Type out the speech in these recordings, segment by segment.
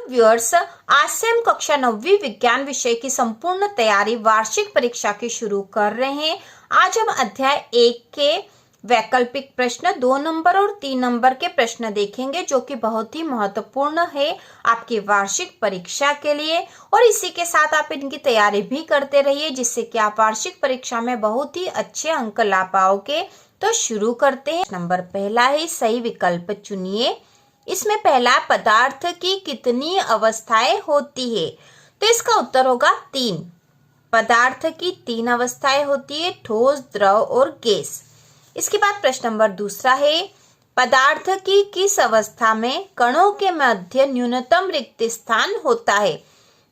Viewers, आज से हम कक्षा 9वीं विज्ञान विषय की संपूर्ण तैयारी वार्षिक परीक्षा की शुरू कर रहे हैं। आज हम अध्याय 1 के वैकल्पिक प्रश्न 2 नंबर और 3 नंबर के प्रश्न देखेंगे, जो कि बहुत ही महत्वपूर्ण है आपकी वार्षिक परीक्षा के लिए। और इसी के साथ आप इनकी तैयारी भी करते रहिए, जिससे कि आप वार्षिक परीक्षा में बहुत ही अच्छे अंक ला पाओगे। तो शुरू करते हैं। नंबर पहला है, सही विकल्प चुनिए। इसमें पहला, पदार्थ की कितनी अवस्थाएं होती है? तो इसका उत्तर होगा 3। पदार्थ की 3 अवस्थाएं होती है, ठोस, द्रव और गैस। इसके बाद प्रश्न नंबर दूसरा है, पदार्थ की किस अवस्था में कणों के मध्य न्यूनतम रिक्त स्थान होता है?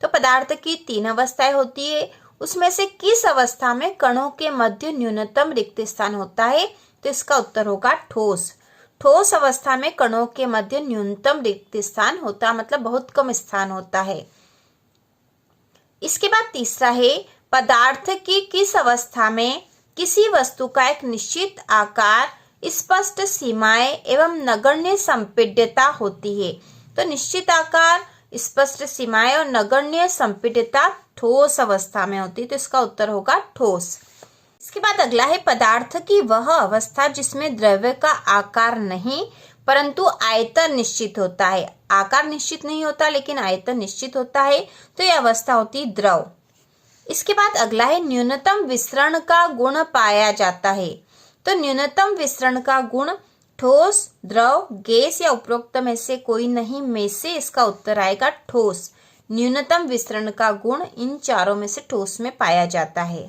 तो पदार्थ की 3 अवस्थाएं होती है, उसमें से किस अवस्था में कणों के मध्य न्यूनतम रिक्त स्थान होता है? तो इसका उत्तर होगा ठोस। ठोस अवस्था में कणों के मध्य न्यूनतम रिक्त स्थान होता, मतलब बहुत कम स्थान होता है। इसके बाद तीसरा है, पदार्थ की किस अवस्था में किसी वस्तु का एक निश्चित आकार, स्पष्ट सीमाएं एवं नगण्य संपीड्यता होती है? तो निश्चित आकार, स्पष्ट सीमाएं और नगण्य संपीड्यता ठोस अवस्था में होती है। तो इसका उत्तर होगा ठोस। इसके बाद अगला है, पदार्थ की वह अवस्था जिसमें द्रव्य का आकार नहीं परंतु आयतन निश्चित होता है। आकार निश्चित नहीं होता लेकिन आयतन निश्चित होता है, तो यह अवस्था होती है द्रव। इसके बाद अगला है, न्यूनतम विसरण का गुण पाया जाता है। तो न्यूनतम विसरण का गुण ठोस, द्रव, गैस या उपरोक्त में से कोई नहीं में से इसका उत्तर आएगा ठोस। न्यूनतम विसरण का गुण इन चारों में से ठोस में पाया जाता है।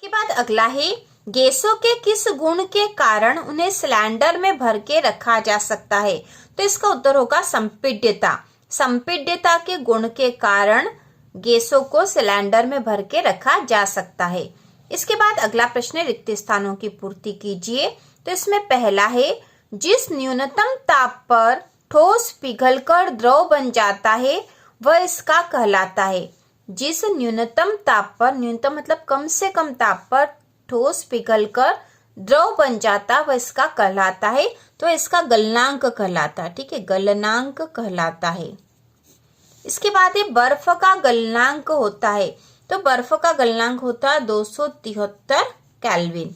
के बाद अगला है, गैसों के किस गुण के कारण उन्हें सिलेंडर में भर के रखा जा सकता है? तो इसका उत्तर होगा संपीड्यता। संपीड्यता के गुण के कारण गैसों को सिलेंडर में भर के रखा जा सकता है। इसके बाद अगला प्रश्न, रिक्त स्थानों की पूर्ति कीजिए। तो इसमें पहला है, जिस न्यूनतम ताप पर ठोस पिघलकर द्रव बन जाता है वह इसका कहलाता है। जिस न्यूनतम ताप पर, न्यूनतम मतलब कम से कम ताप पर ठोस पिघलकर द्रव बन जाता वह इसका कहलाता है। तो इसका गलनांक कहलाता है। ठीक है, गलनांक कहलाता है। इसके बाद है, बर्फ का गलनांक होता है। तो बर्फ का गलनांक होता है 273 केल्विन।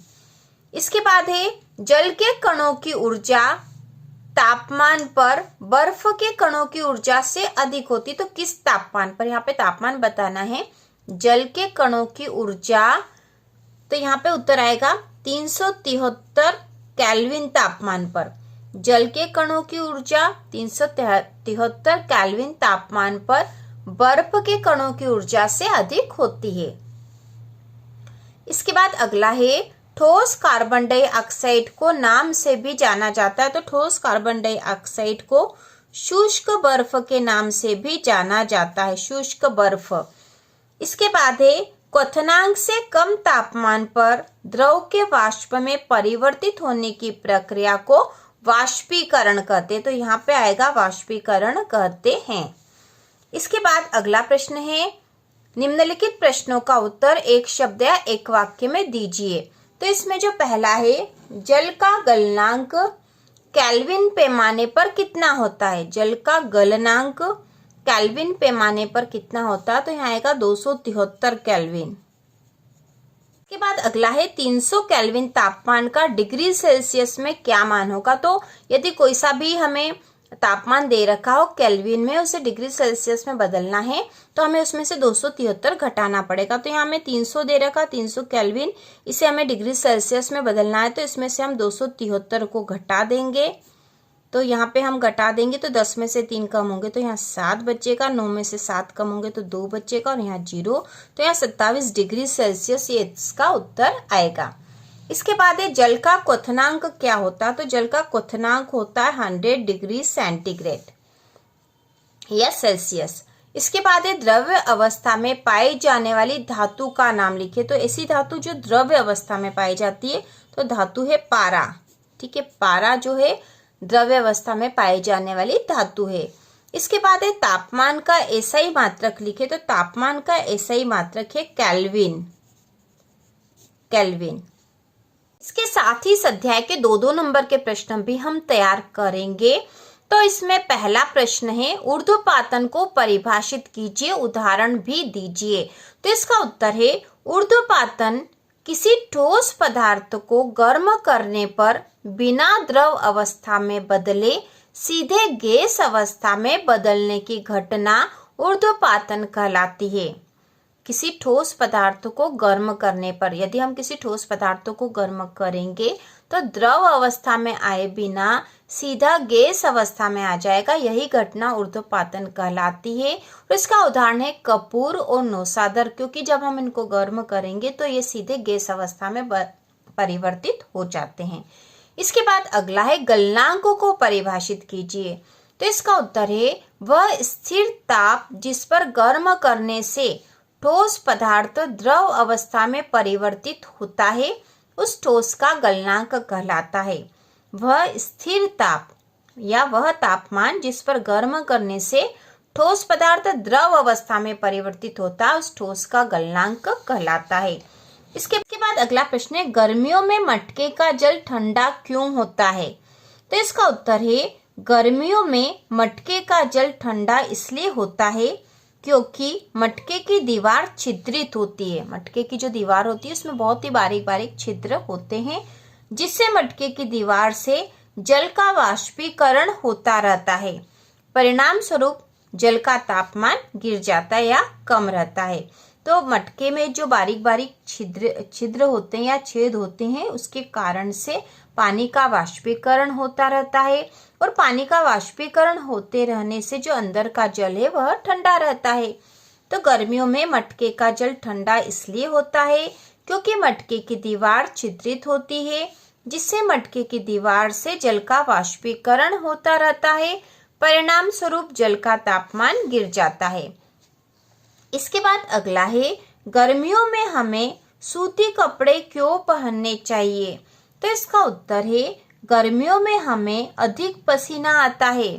इसके बाद है, जल के कणों की ऊर्जा तापमान पर बर्फ के कणों की ऊर्जा से अधिक होती। तो किस तापमान पर? यहाँ पे तापमान बताना है। जल के कणों की ऊर्जा, तो यहाँ पे उत्तर आएगा 373 केल्विन तापमान पर। जल के कणों की ऊर्जा 373 केल्विन तापमान पर बर्फ के कणों की ऊर्जा से अधिक होती है। इसके बाद अगला है, ठोस कार्बन डाइऑक्साइड को नाम से भी जाना जाता है। तो ठोस कार्बन डाइऑक्साइड को शुष्क बर्फ के नाम से भी जाना जाता है, शुष्क बर्फ। इसके बाद है, क्वथनांक से कम तापमान पर द्रव के वाष्प में परिवर्तित होने की प्रक्रिया को वाष्पीकरण कहते हैं। तो यहाँ पे आएगा वाष्पीकरण कहते हैं। इसके बाद अगला प्रश्न है, निम्नलिखित प्रश्नों का उत्तर एक शब्द या एक वाक्य में दीजिए। तो इसमें जो पहला है, जल का गलनांक केल्विन पैमाने पर कितना होता है? जल का गलनांक केल्विन पैमाने पर कितना होता है? तो यहाँ आएगा 273 केल्विन। के बाद अगला है, 300 केल्विन तापमान का डिग्री सेल्सियस में क्या मान होगा? तो यदि कोई सा भी हमें तापमान दे रखा हो केल्विन में, उसे डिग्री सेल्सियस में बदलना है तो हमें उसमें से 273 घटाना पड़ेगा। तो यहाँ हमें 300 दे रखा, 300 केल्विन, इसे हमें डिग्री सेल्सियस में बदलना है। तो इसमें से हम 273 को घटा देंगे। तो यहाँ पे हम घटा देंगे तो 10 में से 3 कम होंगे तो यहाँ 7 बचेगा, 9 में से 7 कम होंगे तो 2 बचेगा और यहाँ 0। तो यहाँ 27 डिग्री सेल्सियस ये इसका उत्तर आएगा। इसके बाद है, जल का क्वथनांक क्या होता है? तो जल का क्वथनांक होता है 100 डिग्री सेंटीग्रेड या सेल्सियस। इसके बाद है, द्रव्य अवस्था में पाई जाने वाली धातु का नाम लिखे। तो ऐसी धातु जो द्रव्य अवस्था में पाई जाती है तो धातु है पारा। ठीक है, पारा जो है द्रव्य अवस्था में पाई जाने वाली धातु है। इसके बाद है, तापमान का एसआई मात्रक लिखे। तो तापमान का एसआई मात्रक है केल्विन। केल्विन। इसके साथ ही इस अध्याय के 2-2 नंबर के प्रश्न भी हम तैयार करेंगे। तो इसमें पहला प्रश्न है ऊर्ध्वपातन को परिभाषित कीजिए, उदाहरण भी दीजिए। तो इसका उत्तर है ऊर्ध्वपातन किसी ठोस पदार्थ को गर्म करने पर बिना द्रव अवस्था में बदले सीधे गैस अवस्था में बदलने की घटना ऊर्ध्वपातन कहलाती है। किसी ठोस पदार्थ को गर्म करने पर, यदि हम किसी ठोस पदार्थ को गर्म करेंगे तो द्रव अवस्था में आए बिना सीधा गैस अवस्था में आ जाएगा, यही घटना ऊर्ध्वपातन कहलाती है। और इसका उदाहरण है कपूर और नौसादर, क्योंकि जब हम इनको गर्म करेंगे तो ये सीधे गैस अवस्था में परिवर्तित हो जाते हैं। इसके बाद अगला है गलनांक को परिभाषित कीजिए। तो इसका उत्तर है वह स्थिर ताप जिस पर गर्म करने से ठोस पदार्थ द्रव अवस्था में परिवर्तित होता है, उस ठोस का गलनांक कहलाता है। वह स्थिर ताप या वह तापमान जिस पर गर्म करने से ठोस पदार्थ द्रव अवस्था में परिवर्तित होता है, उस ठोस का गलनांक कहलाता है। इसके बाद अगला प्रश्न है गर्मियों में मटके का जल ठंडा क्यों होता है। तो इसका उत्तर है गर्मियों में मटके का जल ठंडा इसलिए होता है क्योंकि मटके की दीवार छिद्रित होती है। मटके की जो दीवार होती है उसमें बहुत ही बारीक बारीक छिद्र होते हैं, जिससे मटके की दीवार से जल का वाष्पीकरण होता रहता है। परिणाम स्वरूप जल का तापमान गिर जाता है या कम रहता है। तो मटके में जो बारीक बारीक छिद्र होते हैं या छेद होते हैं, उसके कारण से पानी का वाष्पीकरण होता रहता है, और पानी का वाष्पीकरण होते रहने से जो अंदर का जल है वह ठंडा रहता है। तो गर्मियों में मटके का जल ठंडा इसलिए होता है क्योंकि मटके की दीवार छिद्रित होती है, जिससे मटके की दीवार से जल का वाष्पीकरण होता रहता है। परिणाम स्वरूप जल का तापमान गिर जाता है। इसके बाद अगला है गर्मियों में हमें सूती कपड़े क्यों पहनने चाहिए। तो इसका उत्तर है गर्मियों में हमें अधिक पसीना आता है।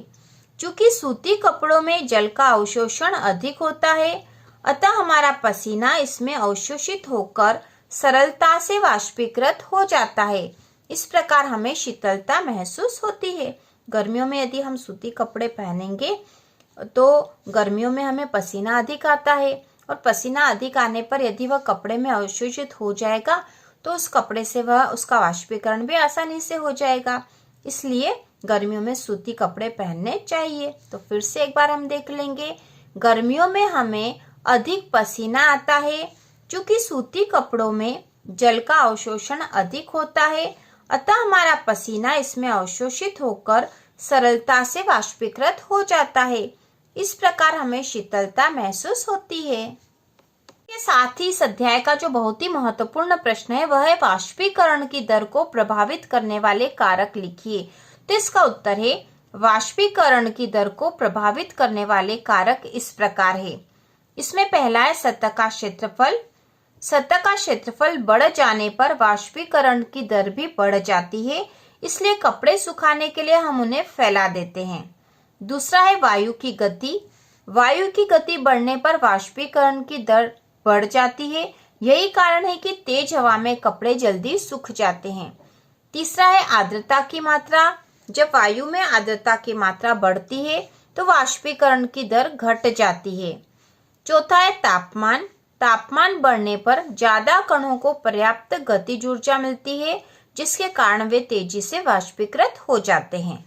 चूंकि सूती कपड़ों में जल का अवशोषण अधिक होता है, अतः हमारा पसीना इसमें अवशोषित होकर सरलता से वाष्पीकृत हो जाता है। इस प्रकार हमें शीतलता महसूस होती है। गर्मियों में यदि हम सूती कपड़े पहनेंगे तो गर्मियों में हमें पसीना अधिक आता है, और पसीना अधिक आने पर यदि वह कपड़े में अवशोषित हो जाएगा तो उस कपड़े से वह उसका वाष्पीकरण भी आसानी से हो जाएगा। इसलिए गर्मियों में सूती कपड़े पहनने चाहिए। तो फिर से एक बार हम देख लेंगे, गर्मियों में हमें अधिक पसीना आता है क्योंकि सूती कपड़ों में जल का अवशोषण अधिक होता है, अतः हमारा पसीना इसमें अवशोषित होकर सरलता से वाष्पीकृत हो जाता है। इस प्रकार हमें शीतलता महसूस होती है। के साथ ही इस अध्याय का जो बहुत ही महत्वपूर्ण प्रश्न है वह है वाष्पीकरण की दर को प्रभावित करने वाले कारक लिखिए। तो इसका उत्तर है वाष्पीकरण की दर को प्रभावित करने वाले कारक इस प्रकार है। इसमें पहला है सतह का क्षेत्रफल। सतह का क्षेत्रफल बढ़ जाने पर वाष्पीकरण की दर भी बढ़ जाती है, इसलिए कपड़े सुखाने के लिए हम उन्हें फैला देते हैं। दूसरा है वायु की गति। वायु की गति बढ़ने पर वाष्पीकरण की दर बढ़ जाती है, यही कारण है कि तेज हवा में कपड़े जल्दी सूख जाते हैं। तीसरा है आर्द्रता की मात्रा। जब वायु में आर्द्रता की मात्रा बढ़ती है तो वाष्पीकरण की दर घट जाती है। चौथा है तापमान। तापमान बढ़ने पर ज्यादा कणों को पर्याप्त गतिज ऊर्जा मिलती है, जिसके कारण वे तेजी से वाष्पीकृत हो जाते हैं।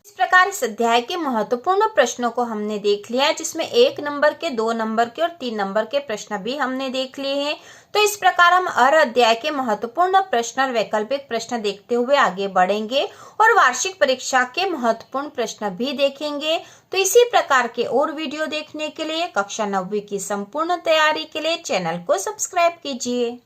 इस प्रकार इस अध्याय के महत्वपूर्ण प्रश्नों को हमने देख लिया है, जिसमें 1 नंबर के, 2 नंबर के और 3 नंबर के प्रश्न भी हमने देख लिए हैं। तो इस प्रकार हम हर अध्याय के महत्वपूर्ण प्रश्न और वैकल्पिक प्रश्न देखते हुए आगे बढ़ेंगे और वार्षिक परीक्षा के महत्वपूर्ण प्रश्न भी देखेंगे। तो इसी प्रकार के और वीडियो देखने के लिए कक्षा 9वीं की संपूर्ण तैयारी के लिए चैनल को सब्सक्राइब कीजिए।